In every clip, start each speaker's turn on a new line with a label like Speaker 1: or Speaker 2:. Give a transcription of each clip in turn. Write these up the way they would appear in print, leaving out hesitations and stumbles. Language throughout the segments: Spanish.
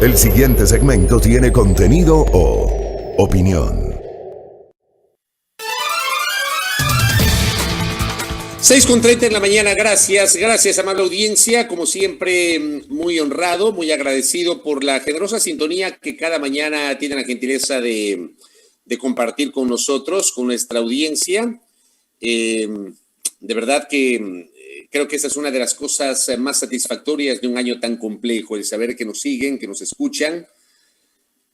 Speaker 1: El siguiente segmento tiene contenido o opinión.
Speaker 2: 6:30 en la mañana, gracias, amable audiencia, como siempre muy honrado, muy agradecido por la generosa sintonía que cada mañana tienen la gentileza de compartir con nosotros, con nuestra audiencia. De verdad que creo que esa es una de las cosas más satisfactorias de un año tan complejo, el saber que nos siguen, que nos escuchan,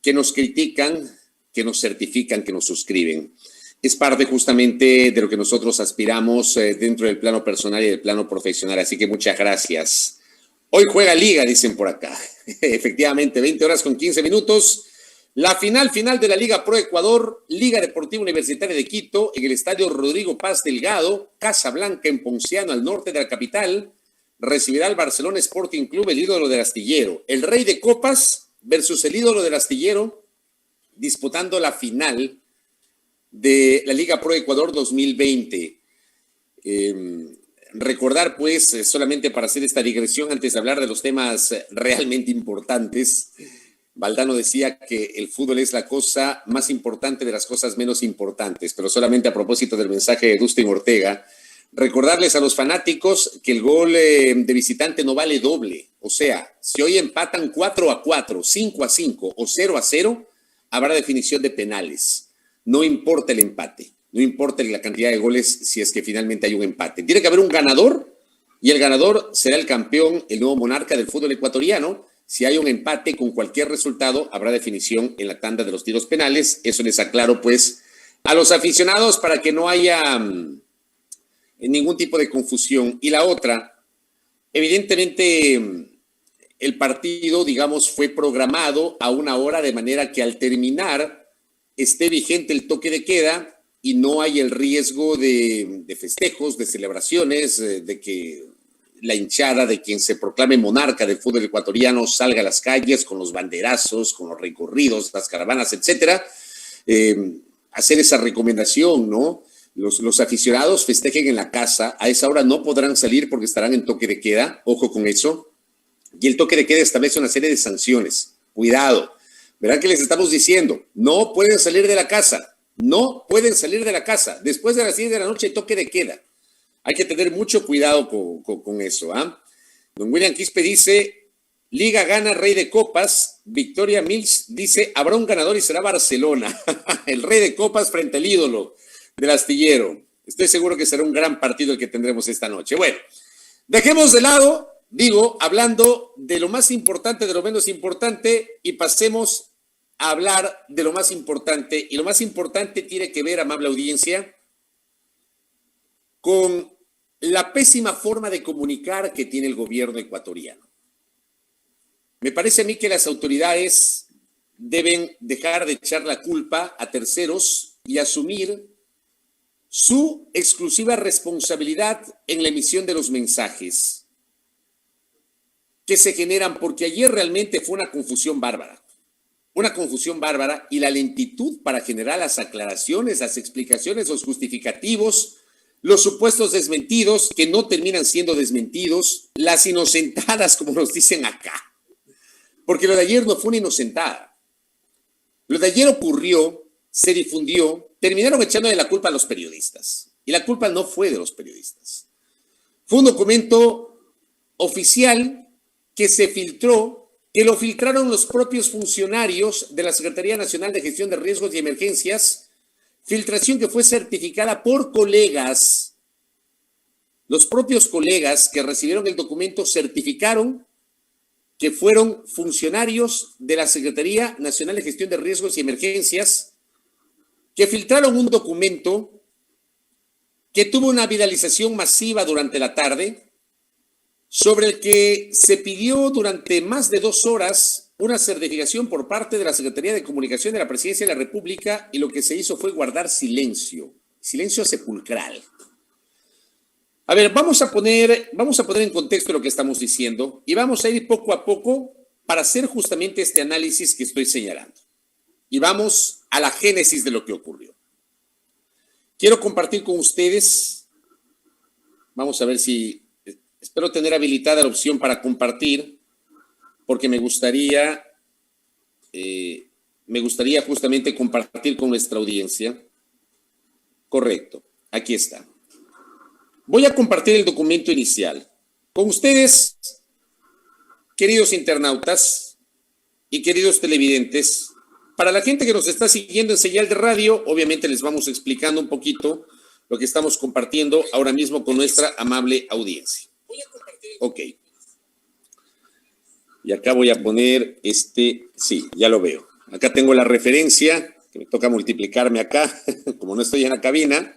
Speaker 2: que nos critican, que nos certifican, que nos suscriben. Es parte justamente de lo que nosotros aspiramos dentro del plano personal y del plano profesional, así que muchas gracias. Hoy juega Liga, dicen por acá. Efectivamente, 20 horas con 15 minutos. La final de la Liga Pro Ecuador, Liga Deportiva Universitaria de Quito, en el estadio Rodrigo Paz Delgado, Casablanca en Ponciano, al norte de la capital, recibirá al Barcelona Sporting Club, el ídolo del astillero. El Rey de Copas versus el ídolo del astillero, disputando la final de la Liga Pro Ecuador 2020. Recordar, pues, solamente para hacer esta digresión, antes de hablar de los temas realmente importantes, Valdano decía que el fútbol es la cosa más importante de las cosas menos importantes, pero solamente a propósito del mensaje de Dustin Ortega, recordarles a los fanáticos que el gol de visitante no vale doble. O sea, si hoy empatan 4-4, 5-5 o 0-0, habrá definición de penales. No importa el empate, no importa la cantidad de goles si es que finalmente hay un empate. Tiene que haber un ganador y el ganador será el campeón, el nuevo monarca del fútbol ecuatoriano. Si hay un empate con cualquier resultado, habrá definición en la tanda de los tiros penales. Eso les aclaro, pues, a los aficionados para que no haya ningún tipo de confusión. Y la otra, evidentemente, el partido, digamos, fue programado a una hora de manera que al terminar esté vigente el toque de queda y no hay el riesgo de festejos, de celebraciones, de que la hinchada de quien se proclame monarca del fútbol ecuatoriano salga a las calles con los banderazos, con los recorridos, las caravanas, etcétera. Hacer esa recomendación, ¿no? Los aficionados festejen en la casa, a esa hora no podrán salir porque estarán en toque de queda, ojo con eso. Y el toque de queda establece una serie de sanciones. Cuidado. Verán que les estamos diciendo, no pueden salir de la casa, no pueden salir de la casa. Después de las 10 de la noche, toque de queda. Hay que tener mucho cuidado con eso. Don William Quispe dice, Liga gana Rey de Copas. Victoria Mills dice, habrá un ganador y será Barcelona. El Rey de Copas frente al ídolo del astillero. Estoy seguro que será un gran partido el que tendremos esta noche. Bueno, dejemos de lado, hablando de lo más importante, de lo menos importante, y pasemos a hablar de lo más importante. Y lo más importante tiene que ver, amable audiencia, con la pésima forma de comunicar que tiene el gobierno ecuatoriano. Me parece a mí que las autoridades deben dejar de echar la culpa a terceros y asumir su exclusiva responsabilidad en la emisión de los mensajes que se generan, porque ayer realmente fue una confusión bárbara. Una confusión bárbara y la lentitud para generar las aclaraciones, las explicaciones, los justificativos, los supuestos desmentidos que no terminan siendo desmentidos, las inocentadas, como nos dicen acá. Porque lo de ayer no fue una inocentada. Lo de ayer ocurrió, se difundió, terminaron echándole la culpa a los periodistas. Y la culpa no fue de los periodistas. Fue un documento oficial que se filtró, que lo filtraron los propios funcionarios de la Secretaría Nacional de Gestión de Riesgos y Emergencias, filtración que fue certificada por colegas. Los propios colegas que recibieron el documento certificaron que fueron funcionarios de la Secretaría Nacional de Gestión de Riesgos y Emergencias que filtraron un documento que tuvo una viralización masiva durante la tarde, sobre el que se pidió durante más de 2 horas una certificación por parte de la Secretaría de Comunicación de la Presidencia de la República, y lo que se hizo fue guardar silencio sepulcral. A ver, vamos a poner en contexto lo que estamos diciendo y vamos a ir poco a poco para hacer justamente este análisis que estoy señalando. Y vamos a la génesis de lo que ocurrió. Quiero compartir con ustedes, vamos a ver si, espero tener habilitada la opción para compartir, porque me gustaría me gustaría justamente compartir con nuestra audiencia. Correcto, aquí está. Voy a compartir el documento inicial con ustedes, queridos internautas y queridos televidentes. Para la gente que nos está siguiendo en señal de radio, obviamente les vamos explicando un poquito lo que estamos compartiendo ahora mismo con nuestra amable audiencia. Ok. Y acá voy a poner sí, ya lo veo. Acá tengo la referencia, que me toca multiplicarme acá, como no estoy en la cabina.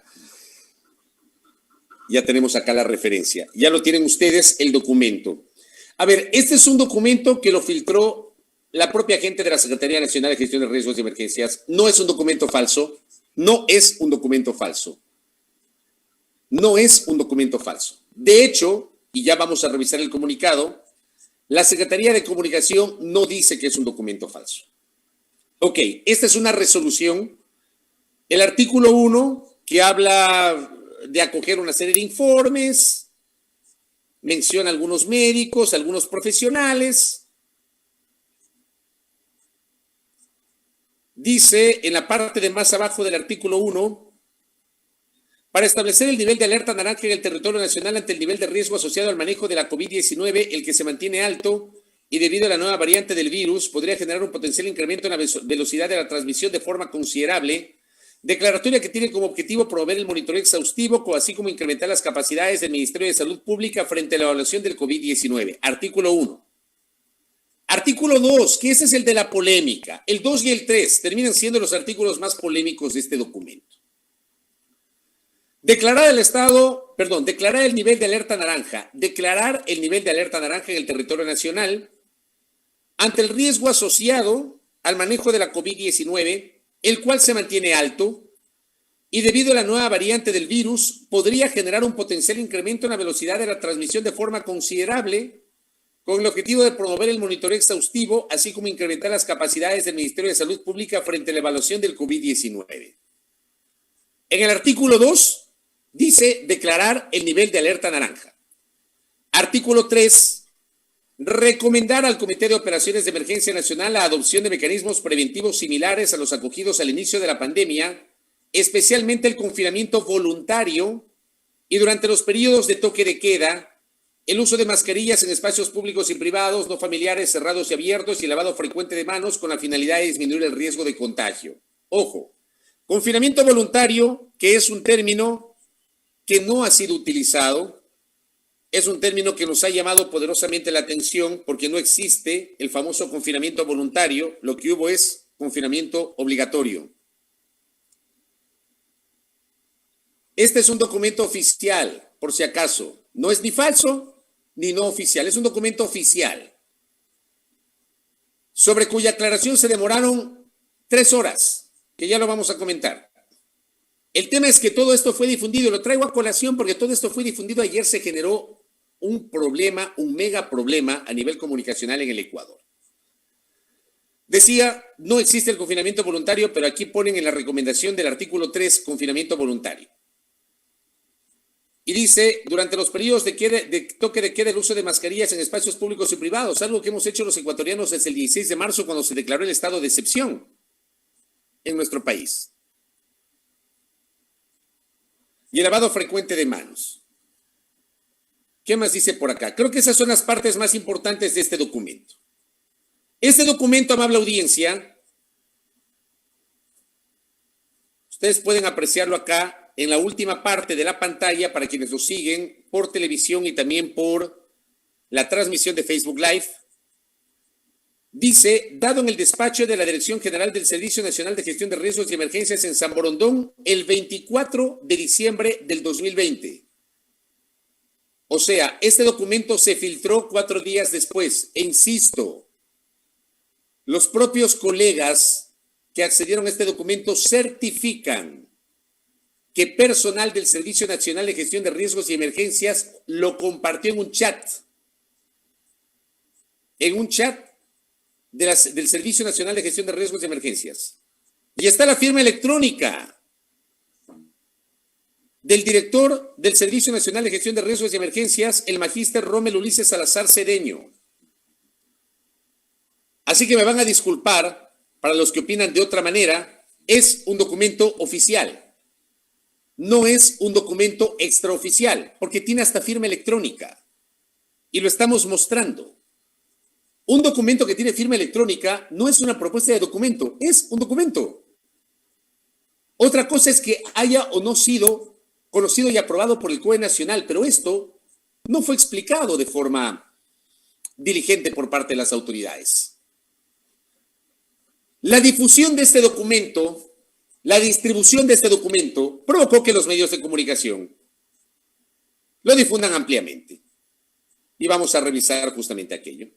Speaker 2: Ya tenemos acá la referencia. Ya lo tienen ustedes, el documento. A ver, este es un documento que lo filtró la propia gente de la Secretaría Nacional de Gestión de Riesgos y Emergencias. No es un documento falso. No es un documento falso. No es un documento falso. De hecho, y ya vamos a revisar el comunicado, la Secretaría de Comunicación no dice que es un documento falso. Ok, esta es una resolución. El artículo 1, que habla de acoger una serie de informes, menciona algunos médicos, algunos profesionales. Dice en la parte de más abajo del artículo 1, para establecer el nivel de alerta naranja en el territorio nacional ante el nivel de riesgo asociado al manejo de la COVID-19, el que se mantiene alto y debido a la nueva variante del virus, podría generar un potencial incremento en la velocidad de la transmisión de forma considerable. Declaratoria que tiene como objetivo promover el monitoreo exhaustivo, así como incrementar las capacidades del Ministerio de Salud Pública frente a la evaluación del COVID-19. Artículo 1. Artículo 2, que ese es el de la polémica. El 2 y el 3 terminan siendo los artículos más polémicos de este documento. Declarar el nivel de alerta naranja. Declarar el nivel de alerta naranja en el territorio nacional ante el riesgo asociado al manejo de la COVID-19, el cual se mantiene alto y debido a la nueva variante del virus podría generar un potencial incremento en la velocidad de la transmisión de forma considerable con el objetivo de promover el monitoreo exhaustivo, así como incrementar las capacidades del Ministerio de Salud Pública frente a la evaluación del COVID-19. En el artículo 2 dice declarar el nivel de alerta naranja. Artículo 3. Recomendar al Comité de Operaciones de Emergencia Nacional la adopción de mecanismos preventivos similares a los acogidos al inicio de la pandemia, especialmente el confinamiento voluntario y durante los periodos de toque de queda, el uso de mascarillas en espacios públicos y privados, no familiares, cerrados y abiertos y el lavado frecuente de manos con la finalidad de disminuir el riesgo de contagio. Ojo, confinamiento voluntario, que es un término que no ha sido utilizado. Es un término que nos ha llamado poderosamente la atención porque no existe el famoso confinamiento voluntario, lo que hubo es confinamiento obligatorio. Este es un documento oficial, por si acaso. No es ni falso ni no oficial, es un documento oficial, sobre cuya aclaración se demoraron 3 horas, que ya lo vamos a comentar. El tema es que todo esto fue difundido, lo traigo a colación porque todo esto fue difundido ayer, se generó un problema, un mega problema a nivel comunicacional en el Ecuador. Decía, no existe el confinamiento voluntario, pero aquí ponen en la recomendación del artículo 3, confinamiento voluntario. Y dice, durante los periodos de toque de queda, el uso de mascarillas en espacios públicos y privados, algo que hemos hecho los ecuatorianos desde el 16 de marzo cuando se declaró el estado de excepción en nuestro país. Y el lavado frecuente de manos. ¿Qué más dice por acá? Creo que esas son las partes más importantes de este documento. Este documento, amable audiencia, ustedes pueden apreciarlo acá en la última parte de la pantalla para quienes lo siguen por televisión y también por la transmisión de Facebook Live. Dice, dado en el despacho de la Dirección General del Servicio Nacional de Gestión de Riesgos y Emergencias en San Borondón el 24 de diciembre del 2020. O sea, este documento se filtró 4 días después. E insisto, los propios colegas que accedieron a este documento certifican que personal del Servicio Nacional de Gestión de Riesgos y Emergencias lo compartió en un chat. En un chat del Servicio Nacional de Gestión de Riesgos y Emergencias. Y está la firma electrónica del director del Servicio Nacional de Gestión de Riesgos y Emergencias, el magíster Rommel Ulises Salazar Cedeño. Así que me van a disculpar, para los que opinan de otra manera, es un documento oficial. No es un documento extraoficial, porque tiene hasta firma electrónica. Y lo estamos mostrando. Un documento que tiene firma electrónica no es una propuesta de documento, es un documento. Otra cosa es que haya o no sido conocido y aprobado por el COE Nacional, pero esto no fue explicado de forma diligente por parte de las autoridades. La difusión de este documento, la distribución de este documento, provocó que los medios de comunicación lo difundan ampliamente. Y vamos a revisar justamente aquello.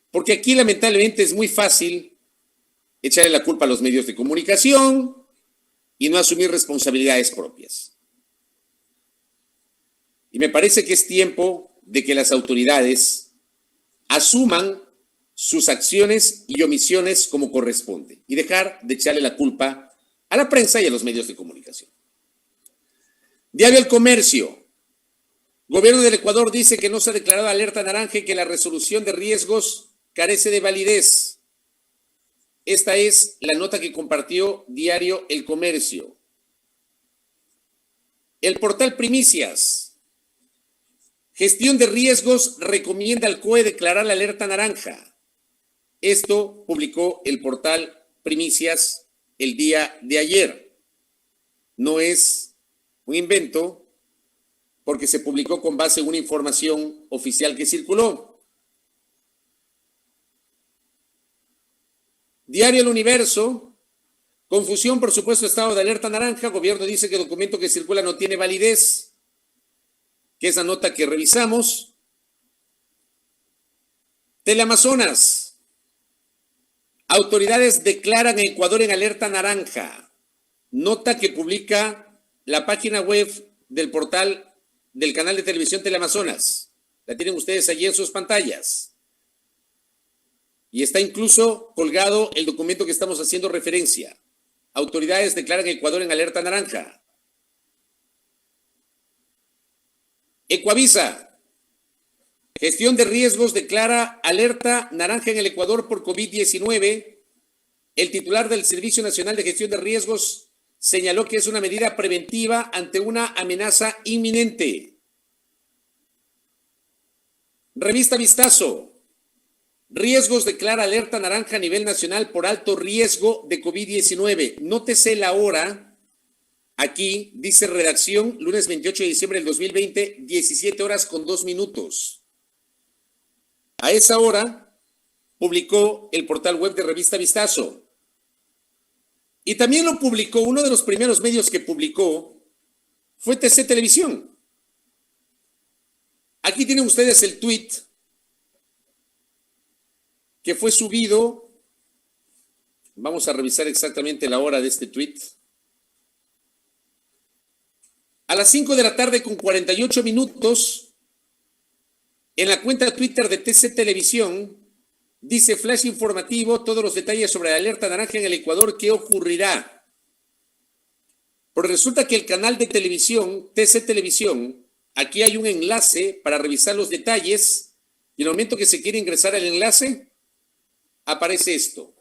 Speaker 2: Porque aquí lamentablemente es muy fácil echarle la culpa a los medios de comunicación y no asumir responsabilidades propias. Y me parece que es tiempo de que las autoridades asuman sus acciones y omisiones como corresponde y dejar de echarle la culpa a la prensa y a los medios de comunicación. Diario El Comercio. Gobierno del Ecuador dice que no se ha declarado alerta naranja y que la resolución de riesgos carece de validez. Esta es la nota que compartió Diario El Comercio. El portal Primicias. Gestión de riesgos recomienda al COE declarar la alerta naranja. Esto publicó el portal Primicias el día de ayer. No es un invento porque se publicó con base en una información oficial que circuló. Diario El Universo. Confusión por supuesto estado de alerta naranja. Gobierno dice que el documento que circula no tiene validez. Que esa nota que revisamos. Teleamazonas. Autoridades declaran a Ecuador en alerta naranja. Nota que publica la página web del portal del canal de televisión Teleamazonas. La tienen ustedes allí en sus pantallas. Y está incluso colgado el documento que estamos haciendo referencia. Autoridades declaran a Ecuador en alerta naranja. Ecuavisa. Gestión de riesgos declara alerta naranja en el Ecuador por COVID-19. El titular del Servicio Nacional de Gestión de Riesgos señaló que es una medida preventiva ante una amenaza inminente. Revista Vistazo. Riesgos declara alerta naranja a nivel nacional por alto riesgo de COVID-19. Nótese la hora. Aquí dice redacción, lunes 28 de diciembre del 2020, 17 horas con 2 minutos. A esa hora publicó el portal web de Revista Vistazo. Y también lo publicó, uno de los primeros medios que publicó fue TC Televisión. Aquí tienen ustedes el tweet que fue subido. Vamos a revisar exactamente la hora de este tweet. A las 5 de la tarde con 48 minutos, en la cuenta Twitter de TC Televisión, dice flash informativo, todos los detalles sobre la alerta naranja en el Ecuador, ¿qué ocurrirá? Pero resulta que el canal de televisión, TC Televisión, aquí hay un enlace para revisar los detalles y en el momento que se quiere ingresar al enlace, aparece esto.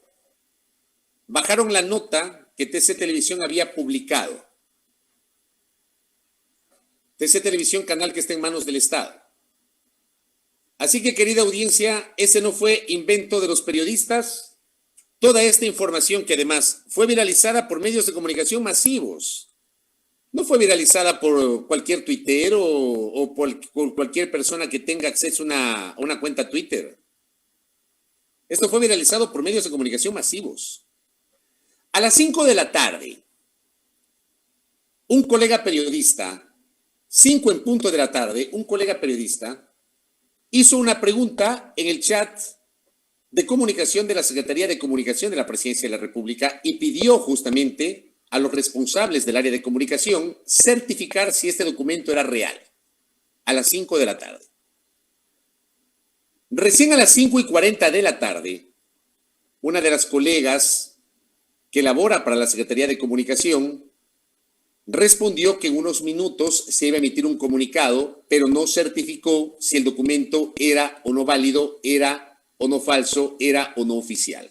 Speaker 2: Bajaron la nota que TC Televisión había publicado. TC Televisión, canal que está en manos del Estado. Así que, querida audiencia, ese no fue invento de los periodistas. Toda esta información que además fue viralizada por medios de comunicación masivos. No fue viralizada por cualquier tuitero o por cualquier persona que tenga acceso a una cuenta Twitter. Esto fue viralizado por medios de comunicación masivos. A las 5 de la tarde, un colega periodista, 5 en punto de la tarde, un colega periodista hizo una pregunta en el chat de comunicación de la Secretaría de Comunicación de la Presidencia de la República y pidió justamente a los responsables del área de comunicación certificar si este documento era real. A las 5 de la tarde. Recién a las 5:40 de la tarde, una de las colegas que labora para la Secretaría de Comunicación respondió que en unos minutos se iba a emitir un comunicado, pero no certificó si el documento era o no válido, era o no falso, era o no oficial.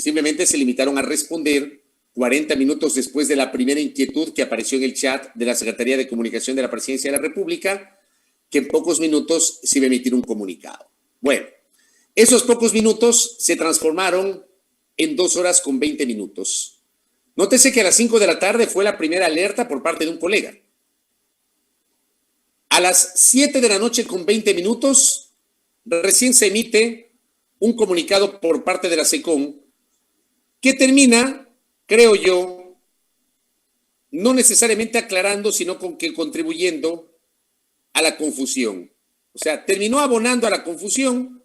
Speaker 2: Simplemente se limitaron a responder 40 minutos después de la primera inquietud que apareció en el chat de la Secretaría de Comunicación de la Presidencia de la República, que en pocos minutos se iba a emitir un comunicado. Bueno, esos pocos minutos se transformaron en 2 horas con 20 minutos. Nótese que a las 5 de la tarde fue la primera alerta por parte de un colega. A las 7 de la noche con 20 minutos, recién se emite un comunicado por parte de la SECON que termina, creo yo, no necesariamente aclarando, sino con que contribuyendo a la confusión. O sea, terminó abonando a la confusión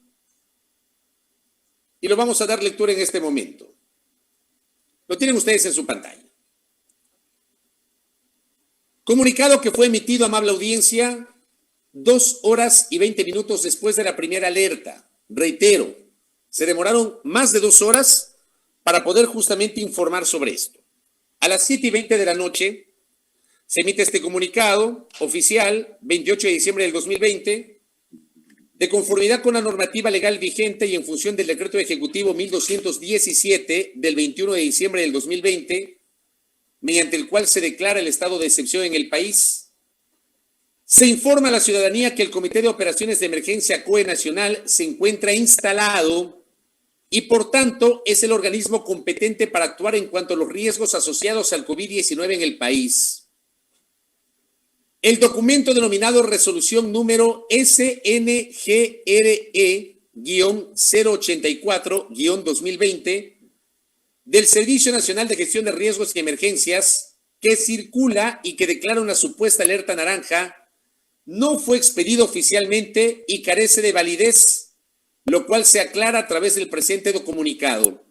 Speaker 2: y lo vamos a dar lectura en este momento. Lo tienen ustedes en su pantalla. Comunicado que fue emitido, amable audiencia, 2 horas y 20 minutos después de la primera alerta. Reitero, se demoraron más de 2 horas para poder justamente informar sobre esto. A las 7:20 de la noche se emite este comunicado oficial, 28 de diciembre del 2020, de conformidad con la normativa legal vigente y en función del decreto ejecutivo 1217 del 21 de diciembre del 2020, mediante el cual se declara el estado de excepción en el país. Se informa a la ciudadanía que el Comité de Operaciones de Emergencia COE Nacional se encuentra instalado y, por tanto, es el organismo competente para actuar en cuanto a los riesgos asociados al COVID-19 en el país. El documento denominado Resolución número SNGRE-084-2020 del Servicio Nacional de Gestión de Riesgos y Emergencias, que circula y que declara una supuesta alerta naranja, no fue expedido oficialmente y carece de validez, lo cual se aclara a través del presente comunicado.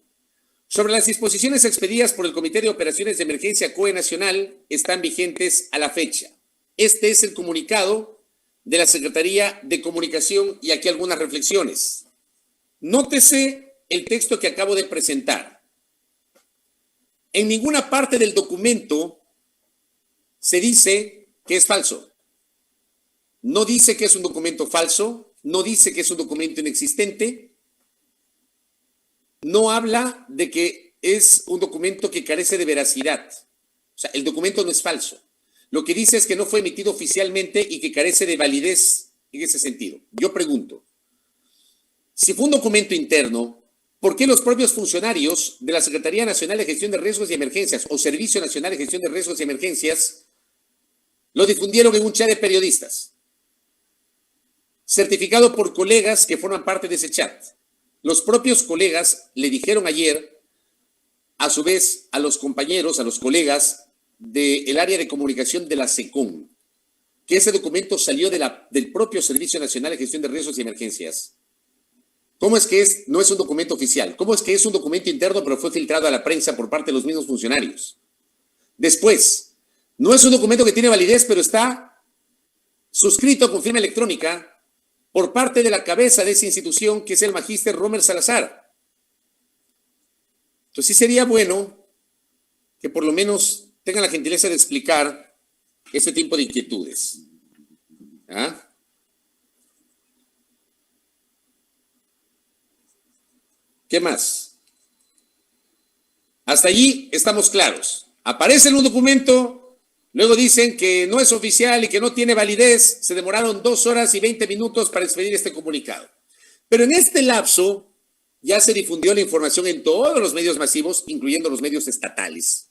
Speaker 2: Sobre las disposiciones expedidas por el Comité de Operaciones de Emergencia COE Nacional, están vigentes a la fecha. Este es el comunicado de la Secretaría de Comunicación y aquí algunas reflexiones. Nótese el texto que acabo de presentar. En ninguna parte del documento se dice que es falso. No dice que es un documento falso, no dice que es un documento inexistente, no habla de que es un documento que carece de veracidad. O sea, el documento no es falso. Lo que dice es que no fue emitido oficialmente y que carece de validez en ese sentido. Yo pregunto, si fue un documento interno, ¿por qué los propios funcionarios de la Secretaría Nacional de Gestión de Riesgos y Emergencias o Servicio Nacional de Gestión de Riesgos y Emergencias lo difundieron en un chat de periodistas, certificado por colegas que forman parte de ese chat? Los propios colegas le dijeron ayer, a su vez, a los compañeros, a los colegas del área de comunicación de la SECON, que ese documento salió del propio Servicio Nacional de Gestión de Riesgos y Emergencias. ¿Cómo es que no es un documento oficial? ¿Cómo es que es un documento interno pero fue filtrado a la prensa por parte de los mismos funcionarios? Después, no es un documento que tiene validez, pero está suscrito con firma electrónica por parte de la cabeza de esa institución, que es el magíster Rommel Salazar. Entonces sí sería bueno que por lo menos tengan la gentileza de explicar ese tipo de inquietudes. ¿Ah? ¿Qué más? Hasta allí estamos claros. Aparece en un documento, luego dicen que no es oficial y que no tiene validez. Se demoraron 2 horas y 20 minutos para expedir este comunicado. Pero en este lapso ya se difundió la información en todos los medios masivos, incluyendo los medios estatales.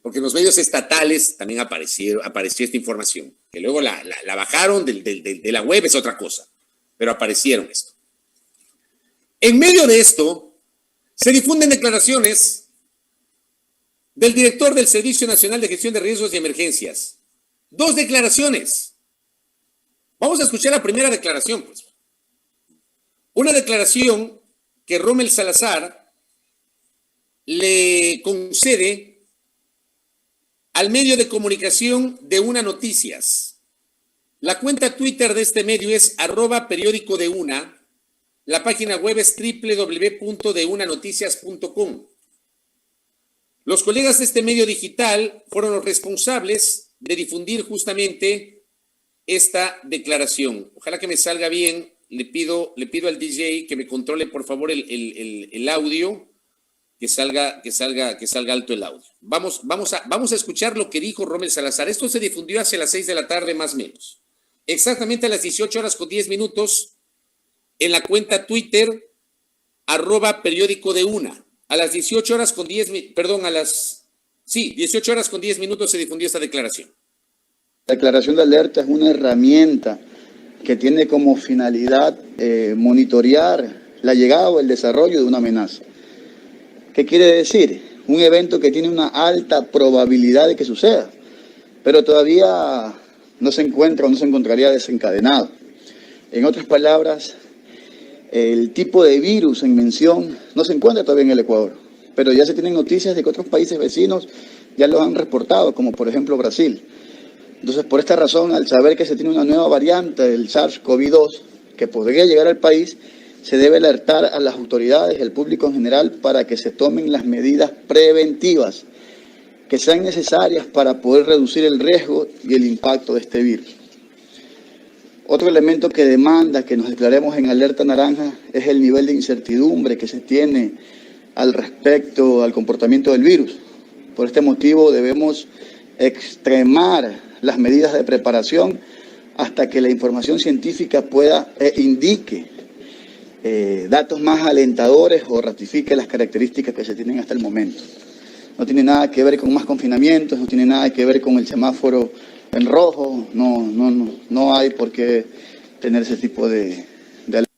Speaker 2: Porque en los medios estatales también apareció esta información, que luego la bajaron de la web, es otra cosa, pero aparecieron esto. En medio de esto, se difunden declaraciones del director del Servicio Nacional de Gestión de Riesgos y Emergencias. 2 declaraciones. Vamos a escuchar la primera declaración, pues. Una declaración que Rommel Salazar le concede al medio de comunicación de Una Noticias. La cuenta Twitter de este medio es @periódico de Una. La página web es www.deunanoticias.com. Los colegas de este medio digital fueron los responsables de difundir justamente esta declaración. Ojalá que me salga bien. Le pido al DJ que me controle, por favor, el audio, que salga alto el audio. Vamos a escuchar lo que dijo Rommel Salazar. Esto se difundió hacia las 6 de la tarde más o menos. Exactamente a las 18:10 en la cuenta Twitter @periódico de una. A las 18:10 se difundió esta declaración.
Speaker 3: La declaración de alerta es una herramienta que tiene como finalidad monitorear la llegada o el desarrollo de una amenaza. ¿Qué quiere decir? Un evento que tiene una alta probabilidad de que suceda, pero todavía no se encuentra o no se encontraría desencadenado. En otras palabras, el tipo de virus en mención no se encuentra todavía en el Ecuador, pero ya se tienen noticias de que otros países vecinos ya lo han reportado, como por ejemplo Brasil. Entonces, por esta razón, al saber que se tiene una nueva variante del SARS-CoV-2 que podría llegar al país, se debe alertar a las autoridades y al público en general para que se tomen las medidas preventivas que sean necesarias para poder reducir el riesgo y el impacto de este virus. Otro elemento que demanda que nos declaremos en alerta naranja es el nivel de incertidumbre que se tiene al respecto al comportamiento del virus. Por este motivo debemos extremar las medidas de preparación hasta que la información científica pueda indique datos más alentadores o ratifique las características que se tienen hasta el momento. No tiene nada que ver con más confinamientos, no tiene nada que ver con el semáforo en rojo, no hay por qué tener ese tipo de alerta.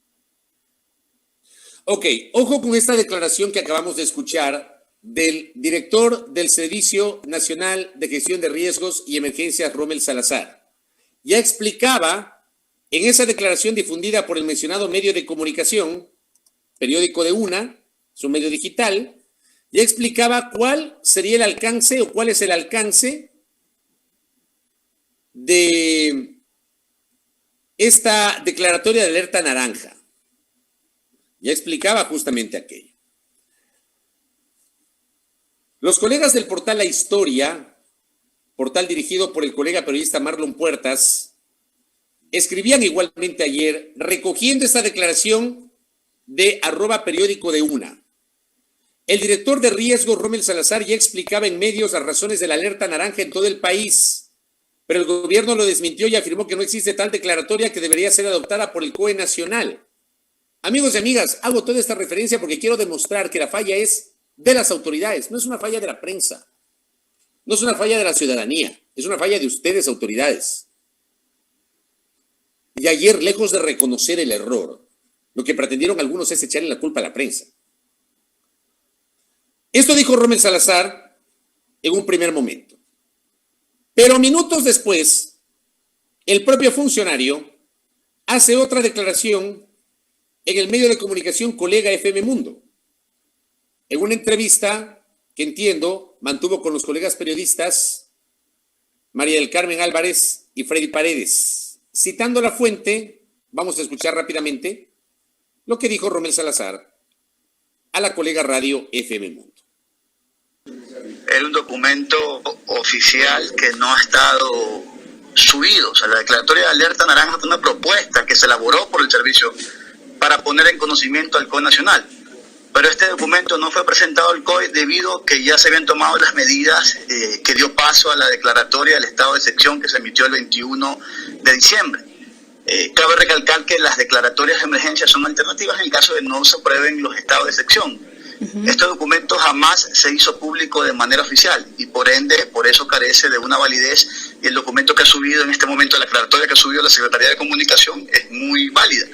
Speaker 2: Ok, ojo con esta declaración que acabamos de escuchar del director del Servicio Nacional de Gestión de Riesgos y Emergencias, Rommel Salazar. Ya explicaba en esa declaración difundida por el mencionado medio de comunicación, Periódico de Una, su medio digital, ya explicaba cuál sería el alcance o cuál es el alcance de esta declaratoria de alerta naranja. Ya explicaba justamente aquello. Los colegas del portal La Historia, portal dirigido por el colega periodista Marlon Puertas, escribían igualmente ayer recogiendo esta declaración de @periódico de Una. El director de riesgos, Rommel Salazar, ya explicaba en medios las razones de la alerta naranja en todo el país, pero el gobierno lo desmintió y afirmó que no existe tal declaratoria que debería ser adoptada por el COE nacional. Amigos y amigas, hago toda esta referencia porque quiero demostrar que la falla es de las autoridades, no es una falla de la prensa, no es una falla de la ciudadanía, es una falla de ustedes, autoridades. Y ayer, lejos de reconocer el error, lo que pretendieron algunos es echarle la culpa a la prensa. Esto dijo Rommel Salazar en un primer momento. Pero minutos después, el propio funcionario hace otra declaración en el medio de comunicación colega FM Mundo. En una entrevista que entiendo mantuvo con los colegas periodistas María del Carmen Álvarez y Freddy Paredes. Citando la fuente, vamos a escuchar rápidamente lo que dijo Rommel Salazar a la colega radio FM Mundo.
Speaker 3: Era un documento oficial que no ha estado subido. O sea, la declaratoria de alerta naranja fue una propuesta que se elaboró por el servicio para poner en conocimiento al COE nacional. Pero este documento no fue presentado al COE debido a que ya se habían tomado las medidas que dio paso a la declaratoria del estado de excepción que se emitió el 21 de diciembre. Cabe recalcar que las declaratorias de emergencia son alternativas en el caso de no se aprueben los estados de excepción. Este documento jamás se hizo público de manera oficial y por ende, por eso carece de una validez, y el documento que ha subido en este momento, la declaratoria que ha subido la Secretaría de Comunicación es muy válida.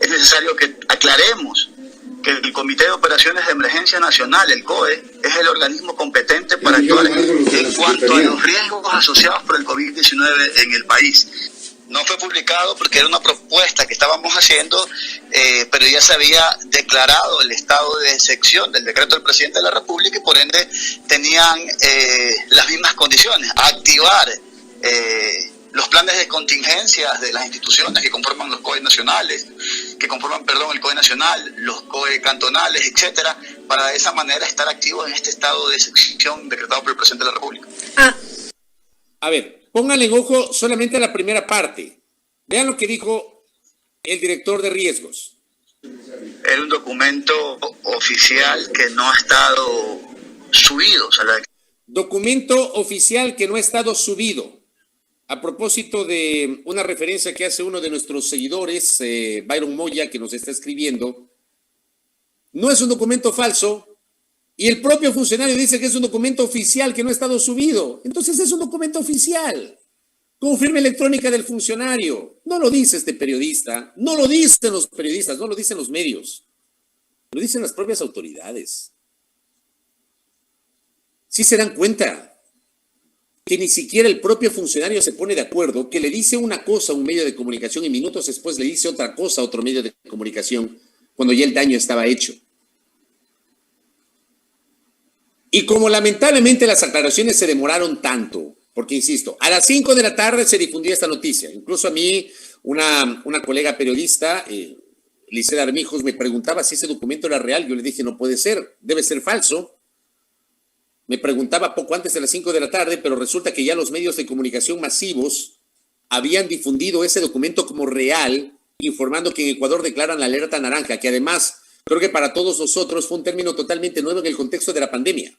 Speaker 3: Es necesario que aclaremos que el Comité de Operaciones de Emergencia Nacional, el COE, es el organismo competente para actuar en cuanto a los riesgos asociados por el COVID-19 en el país. No fue publicado porque era una propuesta que estábamos haciendo, pero ya se había declarado el estado de excepción del decreto del presidente de la República y por ende tenían las mismas condiciones, activar los planes de contingencias de las instituciones que conforman los COE nacionales, el COE nacional, los COE cantonales, etcétera, para de esa manera estar activos en este estado de excepción decretado por el presidente de la República.
Speaker 2: A ver, pónganle ojo solamente a la primera parte. Vean lo que dijo el director de riesgos.
Speaker 3: Era un documento oficial que no ha estado subido. O sea,
Speaker 2: documento oficial que no ha estado subido. A propósito de una referencia que hace uno de nuestros seguidores, Byron Moya, que nos está escribiendo, no es un documento falso y el propio funcionario dice que es un documento oficial que no ha estado subido. Entonces es un documento oficial, con firma electrónica del funcionario. No lo dice este periodista, no lo dicen los periodistas, no lo dicen los medios, lo dicen las propias autoridades. Sí se dan cuenta que ni siquiera el propio funcionario se pone de acuerdo, que le dice una cosa a un medio de comunicación y minutos después le dice otra cosa a otro medio de comunicación cuando ya el daño estaba hecho. Y como lamentablemente las aclaraciones se demoraron tanto, porque insisto, a las 5 de la tarde se difundía esta noticia. Incluso a mí, una colega periodista, Lisela Armijos, me preguntaba si ese documento era real. Yo le dije, no puede ser, debe ser falso. Me preguntaba poco antes de las 5 de la tarde, pero resulta que ya los medios de comunicación masivos habían difundido ese documento como real, informando que en Ecuador declaran la alerta naranja, que además creo que para todos nosotros fue un término totalmente nuevo en el contexto de la pandemia,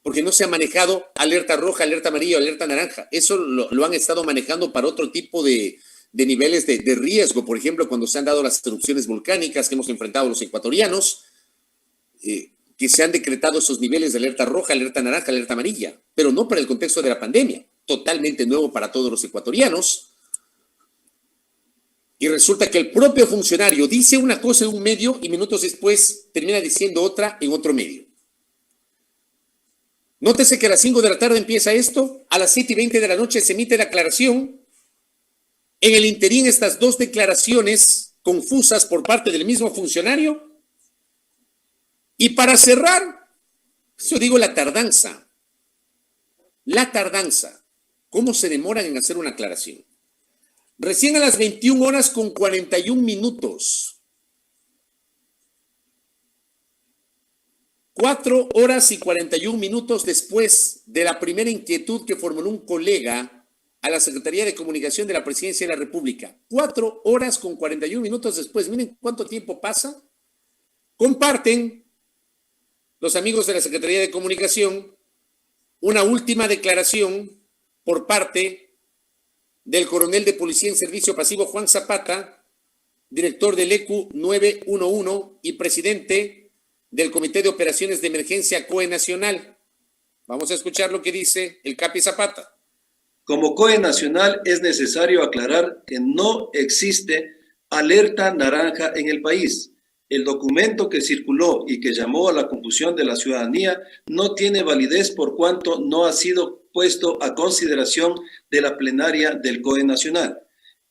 Speaker 2: porque no se ha manejado alerta roja, alerta amarilla, alerta naranja. Eso lo han estado manejando para otro tipo de niveles de riesgo, por ejemplo, cuando se han dado las erupciones volcánicas que hemos enfrentado los ecuatorianos, que se han decretado esos niveles de alerta roja, alerta naranja, alerta amarilla, pero no para el contexto de la pandemia, totalmente nuevo para todos los ecuatorianos. Y resulta que el propio funcionario dice una cosa en un medio y minutos después termina diciendo otra en otro medio. Nótese que a las 5 de la tarde empieza esto, a las 7:20 de la noche se emite la aclaración. En el interín, estas dos declaraciones confusas por parte del mismo funcionario. Y para cerrar, yo digo la tardanza. ¿Cómo se demoran en hacer una aclaración? Recién a las 21:41. 4 horas y 41 minutos después de la primera inquietud que formuló un colega a la Secretaría de Comunicación de la Presidencia de la República. 4 horas con 41 minutos después. Miren cuánto tiempo pasa. Comparten los amigos de la Secretaría de Comunicación una última declaración por parte del coronel de Policía en Servicio Pasivo Juan Zapata, director del ECU 911 y presidente del Comité de Operaciones de Emergencia COE Nacional. Vamos a escuchar lo que dice el Capi Zapata.
Speaker 4: Como COE Nacional es necesario aclarar que no existe alerta naranja en el país. El documento que circuló y que llamó a la confusión de la ciudadanía no tiene validez por cuanto no ha sido puesto a consideración de la plenaria del COE Nacional.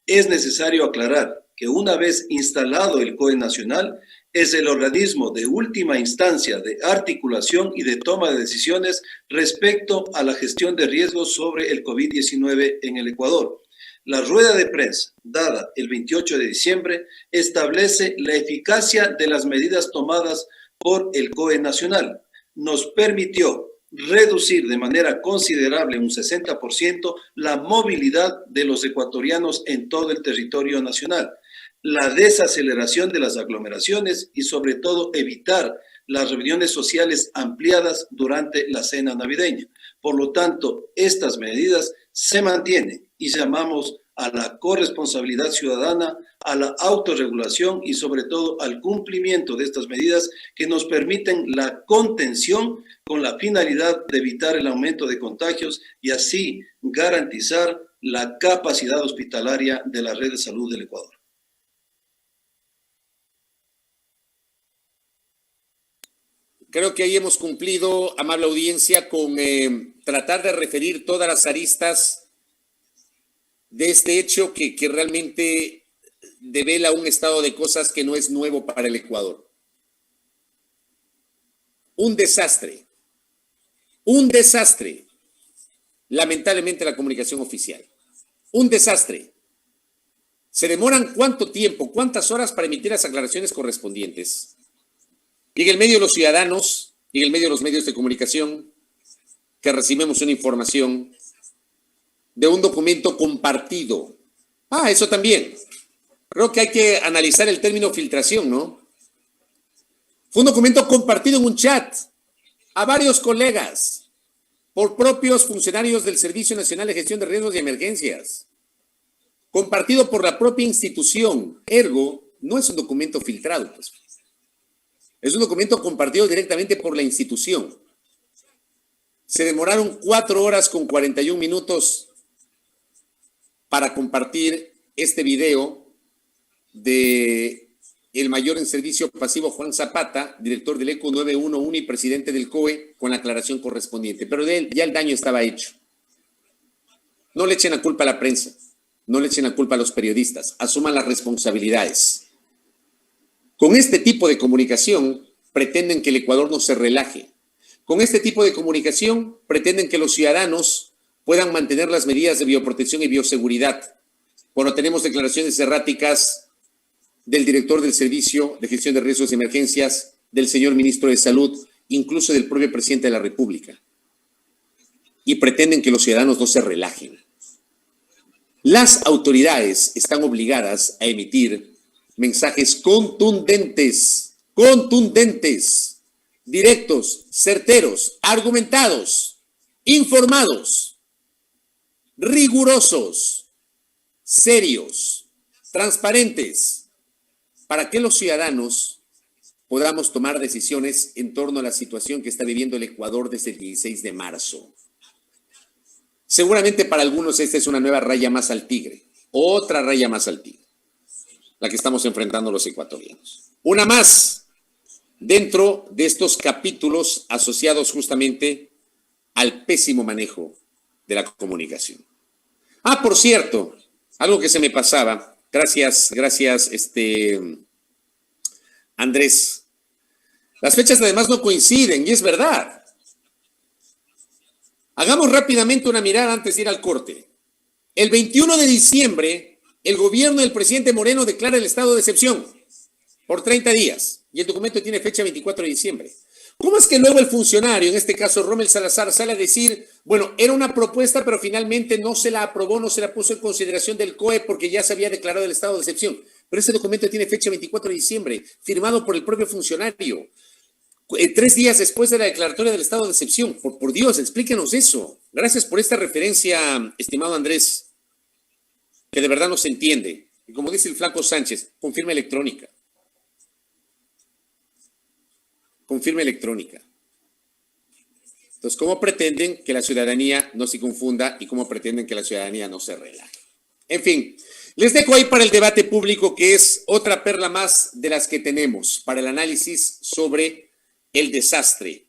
Speaker 4: Es necesario aclarar que una vez instalado el COE Nacional, es el organismo de última instancia de articulación y de toma de decisiones respecto a la gestión de riesgos sobre el COVID-19 en el Ecuador. La rueda de prensa, dada el 28 de diciembre, establece la eficacia de las medidas tomadas por el COE Nacional. Nos permitió reducir de manera considerable un 60% la movilidad de los ecuatorianos en todo el territorio nacional, la desaceleración de las aglomeraciones y sobre todo evitar las reuniones sociales ampliadas durante la cena navideña. Por lo tanto, estas medidas se mantienen y llamamos a la corresponsabilidad ciudadana, a la autorregulación y sobre todo al cumplimiento de estas medidas que nos permiten la contención con la finalidad de evitar el aumento de contagios y así garantizar la capacidad hospitalaria de la red de salud del Ecuador.
Speaker 2: Creo que ahí hemos cumplido, amable audiencia, con tratar de referir todas las aristas de este hecho que realmente devela un estado de cosas que no es nuevo para el Ecuador. Un desastre, lamentablemente la comunicación oficial, un desastre. ¿Se demoran cuánto tiempo, cuántas horas para emitir las aclaraciones correspondientes? Y en el medio de los ciudadanos, y en el medio de los medios de comunicación, que recibimos una información de un documento compartido. Eso también. Creo que hay que analizar el término filtración, ¿no? Fue un documento compartido en un chat a varios colegas por propios funcionarios del Servicio Nacional de Gestión de Riesgos y Emergencias, compartido por la propia institución. Ergo, no es un documento filtrado, pues. Es un documento compartido directamente por la institución. Se demoraron 4 horas con 41 minutos para compartir este video de el mayor en servicio pasivo Juan Zapata, director del ECO 911 y presidente del COE, con la aclaración correspondiente. Pero de él ya el daño estaba hecho. No le echen la culpa a la prensa, no le echen la culpa a los periodistas, asuman las responsabilidades. Con este tipo de comunicación pretenden que el Ecuador no se relaje. Con este tipo de comunicación pretenden que los ciudadanos puedan mantener las medidas de bioprotección y bioseguridad. Cuando tenemos declaraciones erráticas del director del Servicio de Gestión de Riesgos y Emergencias, del señor ministro de Salud, incluso del propio presidente de la República. Y pretenden que los ciudadanos no se relajen. Las autoridades están obligadas a emitir mensajes contundentes, directos, certeros, argumentados, informados, rigurosos, serios, transparentes, para que los ciudadanos podamos tomar decisiones en torno a la situación que está viviendo el Ecuador desde el 16 de marzo. Seguramente para algunos esta es una nueva raya más al tigre, otra raya más al tigre, la que estamos enfrentando los ecuatorianos. Una más dentro de estos capítulos asociados justamente al pésimo manejo de la comunicación. Ah, por cierto, algo que se me pasaba. Gracias, Andrés. Las fechas además no coinciden, y es verdad. Hagamos rápidamente una mirada antes de ir al corte. El 21 de diciembre, el gobierno del presidente Moreno declara el estado de excepción por 30 días, y el documento tiene fecha 24 de diciembre. ¿Cómo es que luego el funcionario, en este caso Rommel Salazar, sale a decir, bueno, era una propuesta, pero finalmente no se la aprobó, no se la puso en consideración del COE porque ya se había declarado el estado de excepción? Pero ese documento tiene fecha 24 de diciembre, firmado por el propio funcionario, 3 días después de la declaratoria del estado de excepción. Por Dios, explíquenos eso. Gracias por esta referencia, estimado Andrés, que de verdad no se entiende. Y como dice el flaco Sánchez, con firma electrónica. Con firma electrónica. Entonces, ¿cómo pretenden que la ciudadanía no se confunda y cómo pretenden que la ciudadanía no se relaje? En fin, les dejo ahí para el debate público, que es otra perla más de las que tenemos para el análisis sobre el desastre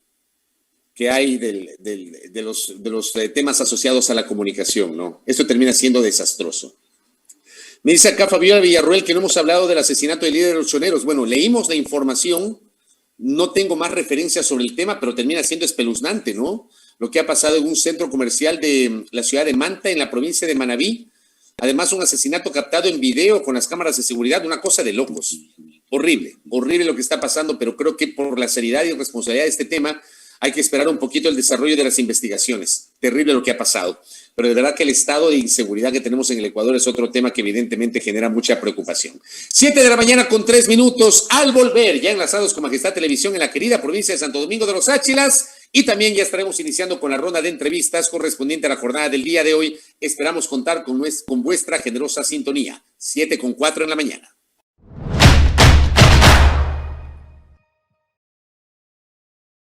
Speaker 2: que hay de los temas asociados a la comunicación, ¿no? Esto termina siendo desastroso. Me dice acá Fabiola Villarroel que no hemos hablado del asesinato del líder de los choneros. Bueno, leímos la información. No tengo más referencias sobre el tema, pero termina siendo espeluznante, ¿no? Lo que ha pasado en un centro comercial de la ciudad de Manta, en la provincia de Manabí. Además, un asesinato captado en video con las cámaras de seguridad, una cosa de locos. Horrible, horrible lo que está pasando, pero creo que por la seriedad y responsabilidad de este tema hay que esperar un poquito el desarrollo de las investigaciones. Terrible lo que ha pasado. Pero de verdad que el estado de inseguridad que tenemos en el Ecuador es otro tema que evidentemente genera mucha preocupación. 7 de la mañana con 3 minutos. Al volver, ya enlazados con Majestad Televisión en la querida provincia de Santo Domingo de los Áchilas. Y también ya estaremos iniciando con la ronda de entrevistas correspondiente a la jornada del día de hoy. Esperamos contar con vuestra generosa sintonía. 7:04 en la mañana.